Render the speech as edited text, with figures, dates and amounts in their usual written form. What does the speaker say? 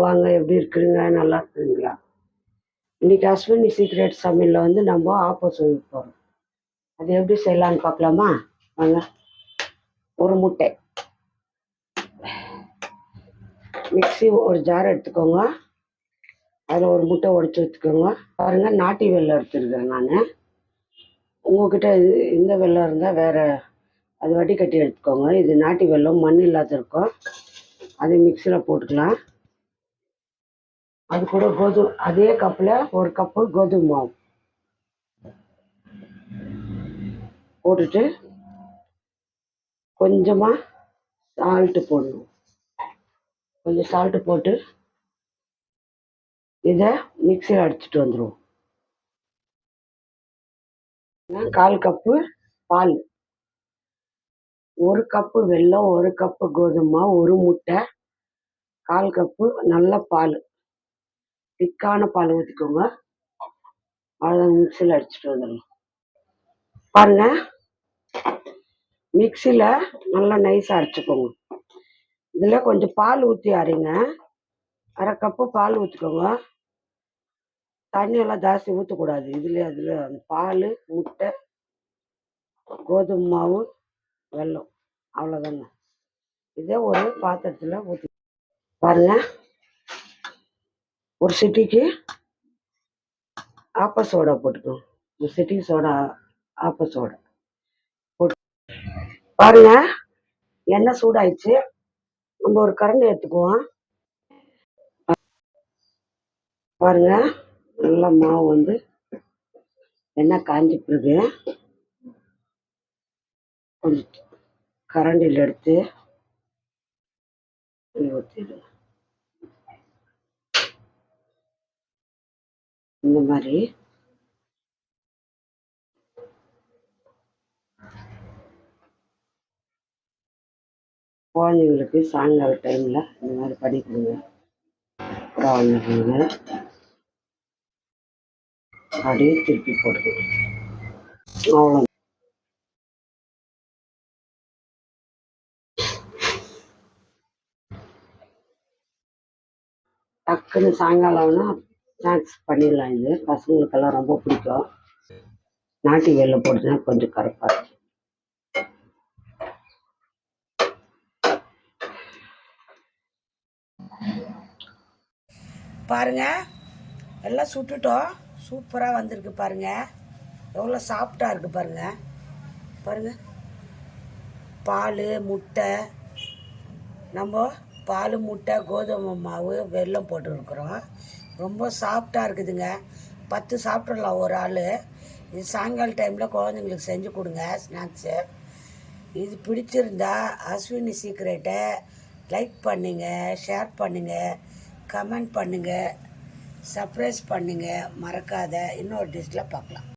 வாங்க, எப்படி இருக்குதுங்க? நல்லா இருக்குதுங்களா? இன்னைக்கு அஸ்வினி சீக்ரெட் சமையலில் வந்து நம்ம ஆப்பம் செய்ய போகிறோம். அது எப்படி செய்யலான்னு பார்க்கலாமா? வாங்க. ஒரு முட்டை, மிக்ஸி ஒரு ஜார் எடுத்துக்கோங்க. அதில் ஒரு முட்டை உடைச்சி வச்சுக்கோங்க. பாருங்கள், நாட்டு வெல்லம் எடுத்துருக்கேன் நான். உங்கள்கிட்ட இந்த வெல்லம் இருந்தால் வேறு அது வடிகட்டி எடுத்துக்கோங்க. இது நாட்டு வெல்லம், மண் இல்லாத இருக்கும். அதை மிக்சியில் போட்டுக்கலாம். அது கூட அதே கப்பில் ஒரு கப்பு கோதுமை மாவு போட்டுட்டு கொஞ்சமாக சால்ட்டு போடணும். கொஞ்சம் சால்ட்டு போட்டு இதை மிக்சியில் அடிச்சுட்டு வந்துடுவோம். 1/4 கப்பு பால், 1 கப்பு வெல்லம், 1 கப்பு கோதுமை மாவு, 1 முட்டை, 1/4 கப்பு நல்ல பால், திக்கான பால் ஊற்றிக்கோங்க. அவ்வளோதான், மிக்சியில் அடிச்சுட்டு வந்துடலாம். பாருங்க, மிக்சியில் நல்லா நைஸாக அரைச்சிக்கோங்க. இதில் கொஞ்சம் பால் ஊற்றி அரைங்க. 1/2 கப்பு பால் ஊற்றிக்கோங்க. தண்ணியெல்லாம் ஜாஸ்தி ஊற்றக்கூடாது. அதில் அந்த பால், முட்டை, கோதுமை மாவு, வெல்லம், அவ்வளோதாங்க. இதே ஒரு பாத்திரத்தில் ஊற்றி பாருங்க. ஒரு சிட்டிக்கு ஆப்ப சோடா போட்டுக்கோங்க. ஒரு சிட்டிக்கு சோடா, ஆப்ப சோடா போட்டு பாருங்க. எண்ணெய் சூடாயிடுச்சு. நம்ம ஒரு கரண்டி எடுத்துக்குவோம். பாருங்க, நல்லா மாவு வந்து எண்ணெய் காஞ்சி பிறகு கொஞ்சம் கரண்டியில் எடுத்து ஊற்றிடுங்க. இந்த மாதிரி குழந்தைங்களுக்கு சாயங்கால டைமில் இந்த மாதிரி பண்ணி கொடுங்க. குழந்தைங்க அப்படியே திருப்பி போட்டுக்கணும். அவ்வளோ டக்குன்னு சாயங்காலம்னா ஸ்நாக்ஸ் பண்ணிடலாம். இது பசங்களுக்கெல்லாம் ரொம்ப பிடிக்கும். நாட்டு வெல்லம் போட்டுனா கொஞ்சம் கருப்பாக இருக்கும். பாருங்க, எல்லாம் சுட்டுட்டோம். சூப்பராக வந்திருக்கு பாருங்க. எவ்வளோ சாஃப்டாக இருக்குது பாருங்க. பாருங்க, பால், முட்டை, நம்ம பால், முட்டை, கோதுமை மாவு, வெல்லம் போட்டுருக்குறோம். ரொம்ப சாஃப்டாக இருக்குதுங்க. 10 சாப்பிட்றலாம் ஒரு ஆள். இது சாயங்கால டைமில் குழந்தைங்களுக்கு செஞ்சு கொடுங்க ஸ்நாக்ஸு. இது பிடிச்சிருந்தா அஸ்வினி சீக்ரெட்டை லைக் பண்ணுங்கள், ஷேர் பண்ணுங்கள், கமெண்ட் பண்ணுங்கள், சப்ஸ்கிரைப் பண்ணுங்கள். மறக்காத இன்னொரு டிஷ்ஷில் பார்க்கலாம்.